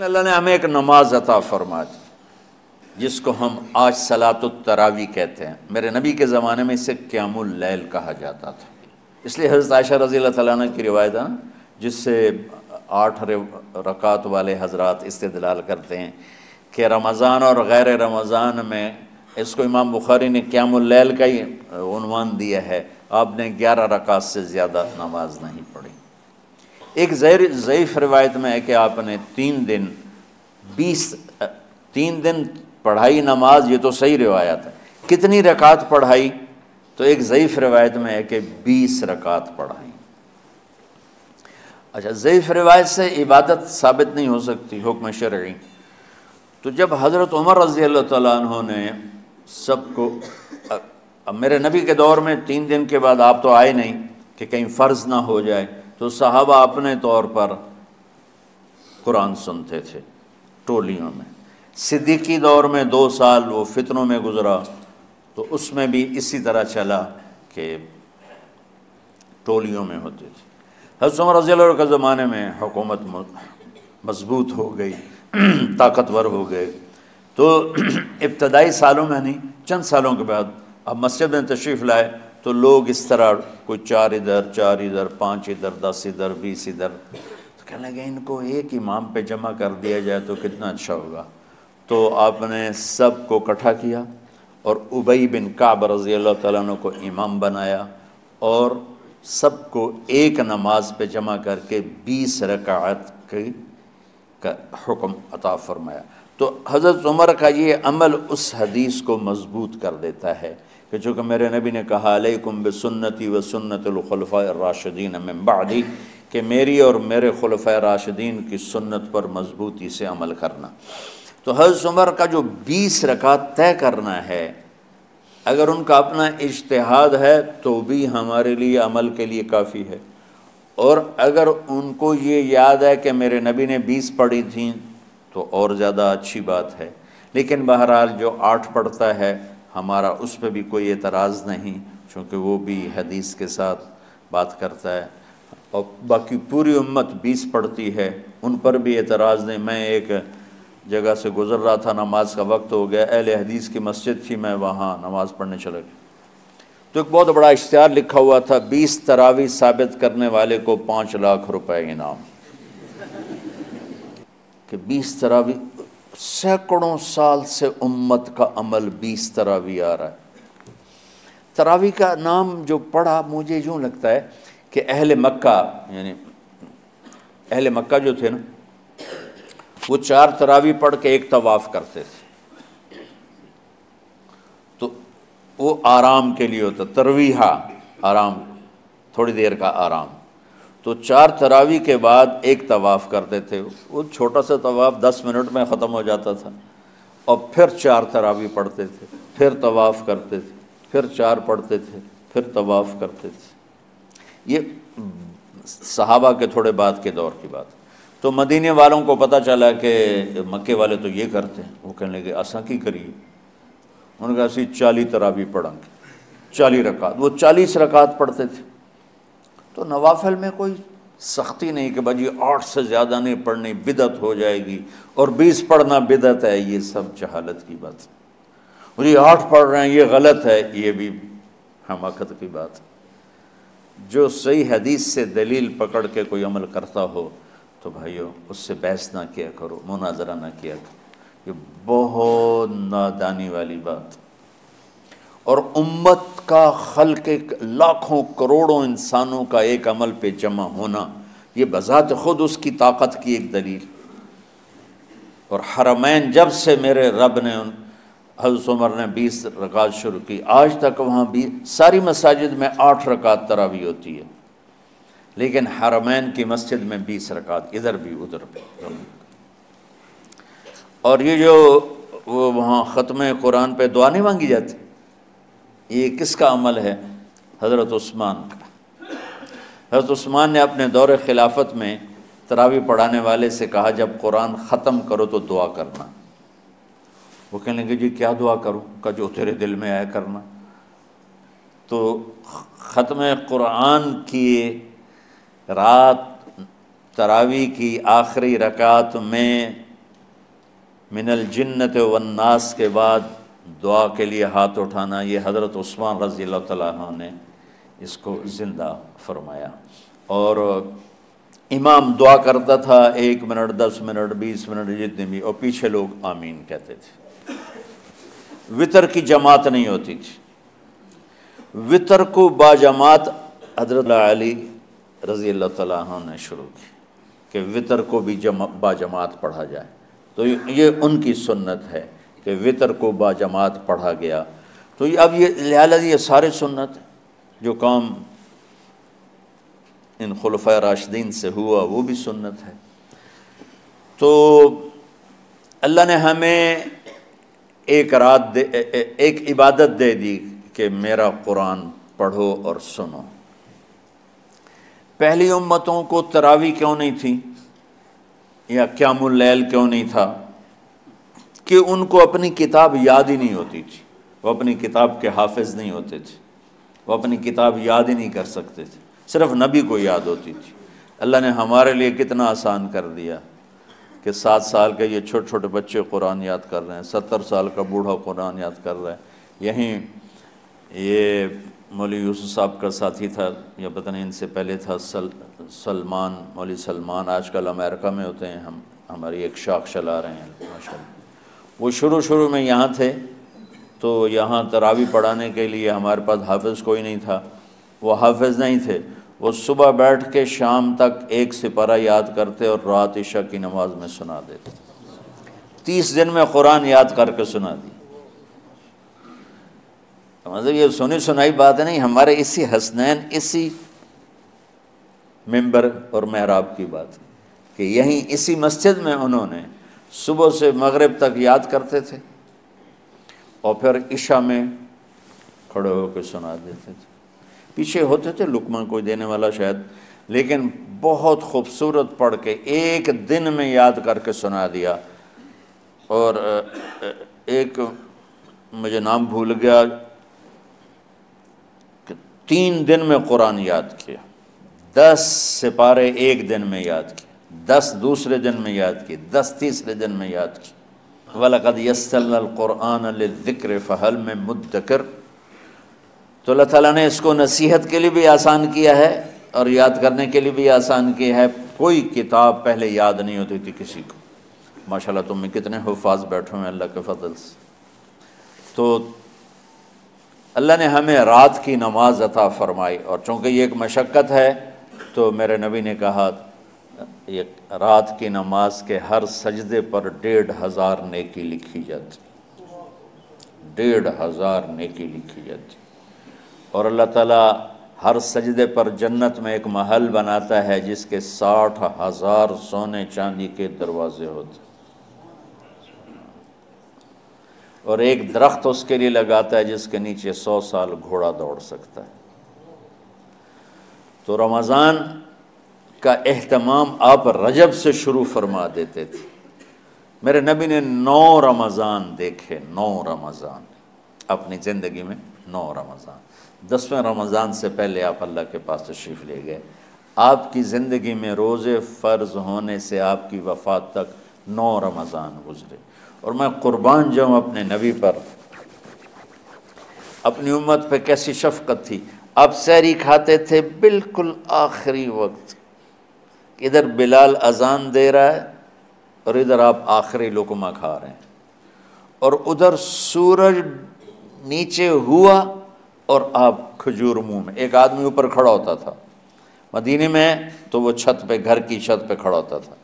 اللہ نے ہمیں ایک نماز عطا فرما دی جس کو ہم آج صلاۃ التراویح کہتے ہیں۔ میرے نبی کے زمانے میں اسے قیام اللیل کہا جاتا تھا، اس لیے حضرت عائشہ رضی اللہ تعالیٰ عنہ کی روایت ہے جس سے 8 رکعت والے حضرات استدلال کرتے ہیں کہ رمضان اور غیر رمضان میں اس کو امام بخاری نے قیام اللیل کا ہی عنوان دیا ہے، آپ نے 11 رکعت سے زیادہ نماز نہیں پڑھی۔ ایک ضعیف روایت میں ہے کہ آپ نے 3 دن پڑھائی نماز، یہ تو صحیح روایت ہے۔ کتنی رکعت پڑھائی؟ تو ایک ضعیف روایت میں ہے کہ 20 رکعت پڑھائی۔ اچھا، ضعیف روایت سے عبادت ثابت نہیں ہو سکتی حکم شرعی، تو جب حضرت عمر رضی اللہ تعالیٰ عنہ نے سب کو، اب میرے نبی کے دور میں 3 دن کے بعد آپ تو آئے نہیں کہ کہیں فرض نہ ہو جائے، تو صحابہ اپنے طور پر قرآن سنتے تھے ٹولیوں میں۔ صدیقی دور میں 2 سال وہ فتنوں میں گزرا، تو اس میں بھی اسی طرح چلا کہ ٹولیوں میں ہوتے تھے۔ حضرت عمر رضی اللہ عنہ کے زمانے میں حکومت مضبوط ہو گئی، طاقتور ہو گئے، تو ابتدائی سالوں میں نہیں، چند سالوں کے بعد اب مسجد میں تشریف لائے تو لوگ اس طرح کوئی 4 ادھر 4 ادھر 5 ادھر 10 ادھر 20 ادھر، تو کہنے لگے ان کو ایک امام پہ جمع کر دیا جائے تو کتنا اچھا ہوگا۔ تو آپ نے سب کو اکٹھا کیا اور ابی بن کعب رضی اللہ تعالیٰ عنہ کو امام بنایا اور سب کو ایک نماز پہ جمع کر کے 20 رکعت کا حکم عطا فرمایا۔ تو حضرت عمر کا یہ عمل اس حدیث کو مضبوط کر دیتا ہے کہ چونکہ میرے نبی نے کہا علیکم بسنتی و سنت الخلفاء الراشدین من بعدی، کہ میری اور میرے خلفاء راشدین کی سنت پر مضبوطی سے عمل کرنا۔ تو حضرت عمر کا جو 20 رکعت طے کرنا ہے، اگر ان کا اپنا اجتہاد ہے تو بھی ہمارے لیے عمل کے لیے کافی ہے، اور اگر ان کو یہ یاد ہے کہ میرے نبی نے 20 پڑھی تھیں تو اور زیادہ اچھی بات ہے۔ لیکن بہرحال جو 8 پڑھتا ہے ہمارا اس پہ بھی کوئی اعتراض نہیں، چونکہ وہ بھی حدیث کے ساتھ بات کرتا ہے، اور باقی پوری امت 20 پڑھتی ہے ان پر بھی اعتراض نہیں۔ میں ایک جگہ سے گزر رہا تھا، نماز کا وقت ہو گیا، اہل حدیث کی مسجد تھی، میں وہاں نماز پڑھنے چلا گیا، تو ایک بہت بڑا اشتہار لکھا ہوا تھا 20 تراویح ثابت کرنے والے کو 5 لاکھ روپے انعام، کہ 20 تراویح، سینکڑوں سال سے امت کا عمل 20 تراویح آ رہا ہے۔ تراویح کا نام جو پڑھا مجھے یوں لگتا ہے کہ اہل مکہ، یعنی اہل مکہ جو تھے نا، وہ 4 تراویح پڑھ کے ایک طواف کرتے تھے، تو وہ آرام کے لیے ہوتا، ترویحہ آرام، تھوڑی دیر کا آرام، تو 4 تراویح کے بعد ایک طواف کرتے تھے، وہ چھوٹا سا طواف 10 منٹ میں ختم ہو جاتا تھا، اور پھر 4 تراویح پڑھتے تھے، پھر طواف کرتے تھے، پھر 4 پڑھتے تھے، پھر طواف کرتے تھے۔ یہ صحابہ کے تھوڑے بعد کے دور کی بات۔ تو مدینے والوں کو پتہ چلا کہ مکے والے تو یہ کرتے ہیں، وہ کہنے لگے اساں کی کریے، انہوں نے کہا اسی 40 تراویح پڑھیں گے، 40 رکعت، وہ 40 رکعت پڑھتے تھے۔ تو نوافل میں کوئی سختی نہیں کہ بھائی 8 سے زیادہ نہیں پڑھنی، بدعت ہو جائے گی، اور 20 پڑھنا بدعت ہے، یہ سب جہالت کی بات ہے، اور یہ 8 پڑھ رہے ہیں یہ غلط ہے، یہ بھی حماقت کی بات ہے۔ جو صحیح حدیث سے دلیل پکڑ کے کوئی عمل کرتا ہو تو بھائیو اس سے بحث نہ کیا کرو، مناظرہ نہ کیا کرو، یہ بہت نادانی والی بات۔ اور امت کا خلق، لاکھوں کروڑوں انسانوں کا ایک عمل پہ جمع ہونا، یہ بذات خود اس کی طاقت کی ایک دلیل۔ اور حرمین جب سے میرے رب نے، حضرت عمر نے 20 رکعت شروع کی، آج تک وہاں بھی ساری مساجد میں 8 رکعت تراویح ہوتی ہے، لیکن حرمین کی مسجد میں 20 رکعت، ادھر بھی ادھر بھی۔ اور یہ جو وہ وہاں ختم قرآن پہ دعا نہیں مانگی جاتی، یہ کس کا عمل ہے؟ حضرت عثمان کا۔ حضرت عثمان نے اپنے دور خلافت میں تراویح پڑھانے والے سے کہا جب قرآن ختم کرو تو دعا کرنا۔ وہ کہنے لگے جی کیا دعا کروں؟ کہ جو تیرے دل میں آیا کرنا۔ تو ختم قرآن کی رات تراویح کی آخری رکعت میں من الجنت والناس کے بعد دعا کے لیے ہاتھ اٹھانا، یہ حضرت عثمان رضی اللہ تعالیٰ عنہ نے اس کو زندہ فرمایا۔ اور امام دعا کرتا تھا 1 منٹ 10 منٹ 20 منٹ جتنے بھی، اور پیچھے لوگ آمین کہتے تھے۔ وطر کی جماعت نہیں ہوتی تھی، وطر کو باجماعت حضرت علی رضی اللہ تعالیٰ عنہ نے شروع کی کہ وطر کو بھی باجماعت پڑھا جائے، تو یہ ان کی سنت ہے کہ وطر کو باجماعت پڑھا گیا۔ تو اب یہ لہٰذا یہ سارے سنت جو کام ان خلفۂ راشدین سے ہوا وہ بھی سنت ہے۔ تو اللہ نے ہمیں ایک عبادت دے دی کہ میرا قرآن پڑھو اور سنو۔ پہلی امتوں کو تراویح کیوں نہیں تھی یا قیام اللیل کیوں نہیں تھا؟ کہ ان کو اپنی کتاب یاد ہی نہیں ہوتی تھی، وہ اپنی کتاب کے حافظ نہیں ہوتے تھے، وہ اپنی کتاب یاد ہی نہیں کر سکتے تھے، صرف نبی کو یاد ہوتی تھی۔ اللہ نے ہمارے لیے کتنا آسان کر دیا کہ 7 سال کے یہ چھوٹے چھوٹے بچے قرآن یاد کر رہے ہیں، 70 سال کا بوڑھا قرآن یاد کر رہا ہے۔ یہیں یہ مولوی یوسف صاحب کا ساتھی تھا، یا پتہ نہیں ان سے پہلے تھا، سلمان، مولوی سلمان، آج کل امریکہ میں ہوتے ہیں، ہماری ایک شاخ چلا رہے ہیں ماشاءاللہ۔ وہ شروع میں یہاں تھے، تو یہاں تراویح پڑھانے کے لیے ہمارے پاس حافظ کوئی نہیں تھا، وہ حافظ نہیں تھے، وہ صبح بیٹھ کے شام تک 1 سپارہ یاد کرتے اور رات عشاء کی نماز میں سنا دیتے۔ 30 دن میں قرآن یاد کر کے سنا دی۔ مطلب یہ سنی سنائی بات نہیں، ہمارے اسی حسنین، اسی ممبر اور محراب کی بات کہ یہیں اسی مسجد میں انہوں نے صبح سے مغرب تک یاد کرتے تھے اور پھر عشاء میں کھڑے ہو کے سنا دیتے تھے۔ پیچھے ہوتے تھے لقمہ کوئی دینے والا شاید، لیکن بہت خوبصورت پڑھ کے 1 دن میں یاد کر کے سنا دیا۔ اور ایک مجھے نام بھول گیا کہ 3 دن میں قرآن یاد کیا، 10 سپارے 1 دن میں یاد کیے، 10 دوسرے دن میں یاد کیے، 10 تیسرے دن میں یاد کیے۔ وَلَقَدْ يَسَّرْنَا الْقُرْآنَ لِلذِّكْرِ فَهَلْ مِن مُدَّكِرٍ۔ تو اللہ تعالیٰ نے اس کو نصیحت کے لیے بھی آسان کیا ہے اور یاد کرنے کے لیے بھی آسان کیا ہے۔ کوئی کتاب پہلے یاد نہیں ہوتی تھی کسی کو، ماشاءاللہ تم میں کتنے حفاظ بیٹھے ہیں اللہ کے فضل سے۔ تو اللہ نے ہمیں رات کی نماز عطا فرمائی، اور چونکہ یہ ایک مشقت ہے تو میرے نبی نے کہا یہ رات کی نماز کے ہر سجدے پر 1500 نیکی لکھی جاتی، 1500 نیکی لکھی جاتی۔ اور اللہ تعالیٰ ہر سجدے پر جنت میں ایک محل بناتا ہے جس کے 60,000 سونے چاندی کے دروازے ہوتے، اور ایک درخت اس کے لیے لگاتا ہے جس کے نیچے 100 سال گھوڑا دوڑ سکتا ہے۔ تو رمضان کا اہتمام آپ رجب سے شروع فرما دیتے تھے۔ میرے نبی نے 9 رمضان دیکھے، 9 رمضان اپنی زندگی میں، 9 رمضان۔ 10ویں رمضان سے پہلے آپ اللہ کے پاس تشریف لے گئے۔ آپ کی زندگی میں روزے فرض ہونے سے آپ کی وفات تک 9 رمضان گزرے، اور میں قربان جاؤں اپنے نبی پر، اپنی امت پہ کیسی شفقت تھی۔ آپ سحری کھاتے تھے بالکل آخری وقت، ادھر بلال اذان دے رہا ہے اور ادھر آپ آخری لقمہ کھا رہے ہیں، اور ادھر سورج نیچے ہوا اور آپ کھجور منہ میں۔ ایک آدمی اوپر کھڑا ہوتا تھا مدینے میں تو وہ چھت پہ، گھر کی چھت پہ کھڑا ہوتا تھا،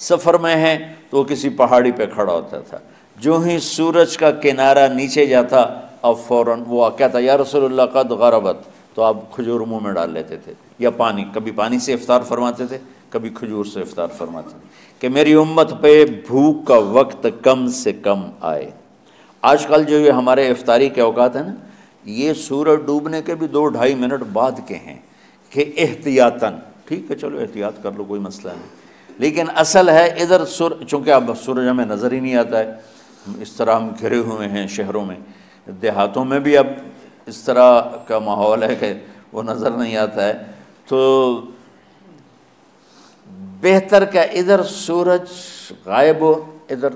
سفر میں ہے تو وہ کسی پہاڑی پہ کھڑا ہوتا تھا۔ جو ہی سورج کا کنارہ نیچے جاتا اب فوراً وہ کہتا یا رسول اللہ قد غربت، تو آپ کھجور منہ میں ڈال لیتے تھے، یا پانی، کبھی پانی سے افطار فرماتے تھے، کبھی کھجور سے افطار فرماتے تھے، کہ میری امت پہ بھوک کا وقت کم سے کم آئے۔ آج کل جو یہ ہمارے افطاری کے اوقات ہیں نا، یہ سورج ڈوبنے کے بھی 2-2.5 منٹ بعد کے ہیں کہ احتیاطاً، ٹھیک ہے چلو احتیاط کر لو کوئی مسئلہ نہیں، لیکن اصل ہے ادھر چونکہ اب سورج ہمیں نظر ہی نہیں آتا ہے، اس طرح ہم گھرے ہوئے ہیں شہروں میں، دیہاتوں میں بھی اب اس طرح کا ماحول ہے کہ وہ نظر نہیں آتا ہے، تو بہتر کہ ادھر سورج غائب ہو، ادھر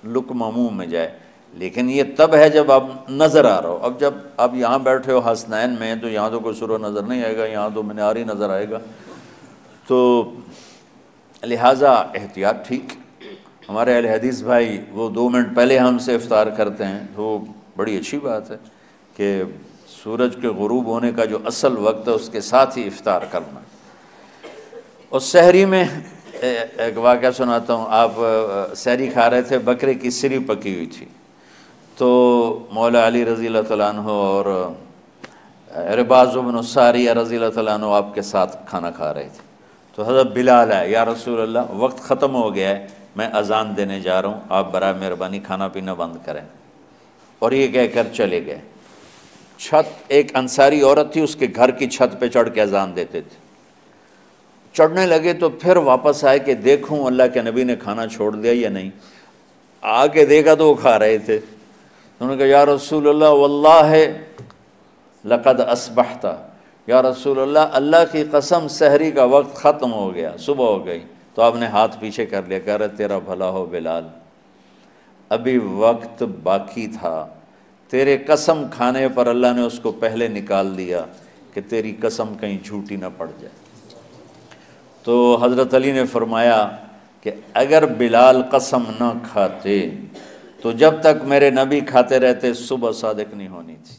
لقمہ منہ میں جائے، لیکن یہ تب ہے جب آپ نظر آ رہا ہو۔ اب جب آپ یہاں بیٹھے ہو حسنین میں تو یہاں تو کوئی سورہ نظر نہیں آئے گا، یہاں تو مینار ہی نظر آئے گا، تو لہٰذا احتیاط ٹھیک۔ ہمارے اہل حدیث بھائی وہ 2 منٹ پہلے ہم سے افطار کرتے ہیں، تو بڑی اچھی بات ہے کہ سورج کے غروب ہونے کا جو اصل وقت ہے اس کے ساتھ ہی افطار کرنا۔ اور سحری میں ایک واقعہ سناتا ہوں، آپ سحری کھا رہے تھے، بکرے کی سری پکی ہوئی تھی، تو مولا علی رضی اللہ تعالیٰ عنہ اور عرباض بن ساریہ رضی اللہ تعالیٰ عنہ آپ کے ساتھ کھانا کھا رہے تھے، تو حضرت بلال ہے، یا رسول اللہ وقت ختم ہو گیا ہے، میں اذان دینے جا رہا ہوں، آپ برائے مہربانی کھانا پینا بند کریں۔ اور یہ کہہ کر چلے گئے۔ چھت، ایک انصاری عورت تھی، اس کے گھر کی چھت پہ چڑھ کے اذان دیتے تھے۔ چڑھنے لگے تو پھر واپس آئے کہ دیکھوں اللہ کے نبی نے کھانا چھوڑ دیا یا نہیں، آ کے دیکھا تو وہ کھا رہے تھے۔ انہوں نے کہا یا رسول اللہ واللہ لقد اصبحت، یا رسول اللہ اللہ کی قسم سحری کا وقت ختم ہو گیا، صبح ہو گئی۔ تو آپ نے ہاتھ پیچھے کر لیا، کہہ رہے تیرا بھلا ہو بلال، ابھی وقت باقی تھا، تیرے قسم کھانے پر اللہ نے اس کو پہلے نکال دیا کہ تیری قسم کہیں جھوٹی نہ پڑ جائے۔ تو حضرت علی نے فرمایا کہ اگر بلال قسم نہ کھاتے تو جب تک میرے نبی کھاتے رہتے صبح صادق نہیں ہونی تھی۔